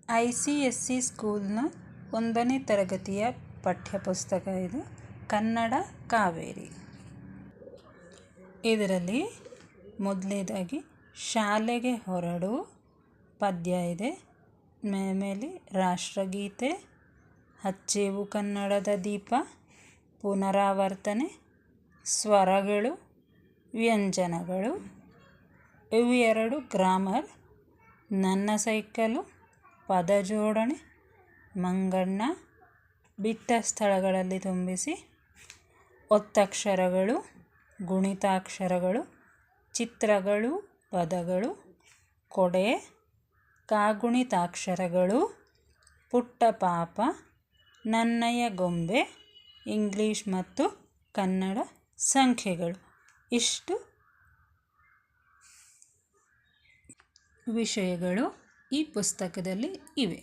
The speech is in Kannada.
ICSE ಸ್ಕೂಲ್ನ 1ನೇ ತರಗತಿಯ ಪಠ್ಯಪುಸ್ತಕ ಇದು. ಕನ್ನಡ ಕಾವೇರಿ. ಇದರಲ್ಲಿ ಮೊದಲನೇದಾಗಿ ಶಾಲೆಗೆ ಹೊರಡು ಪದ್ಯ ಇದೆ. ಮೇಲೆ ರಾಷ್ಟ್ರಗೀತೆ, ಹಚ್ಚೇವು ಕನ್ನಡದ ದೀಪ, ಪುನರಾವರ್ತನೆ, ಸ್ವರಗಳು, ವ್ಯಂಜನಗಳು. ಇವು 2 ಗ್ರಾಮರ್. ನನ್ನ ಸೈಕಲು, ಪದಜೋಡಣೆ, ಮಂಗಣ್ಣ, ಬಿಟ್ಟ ಸ್ಥಳಗಳಲ್ಲಿ ತುಂಬಿಸಿ, ಒತ್ತಕ್ಷರಗಳು, ಗುಣಿತಾಕ್ಷರಗಳು, ಚಿತ್ರಗಳು, ಪದಗಳು, ಕೊಡೆ, ಕಾಗುಣಿತಾಕ್ಷರಗಳು, ಪುಟ್ಟ ಪಾಪ, ನನ್ನಯ ಗೊಂಬೆ, ಇಂಗ್ಲೀಷ್ ಮತ್ತು ಕನ್ನಡ ಸಂಖ್ಯೆಗಳು. ಇಷ್ಟು ವಿಷಯಗಳು ಈ ಪುಸ್ತಕದಲ್ಲಿ ಇವೆ.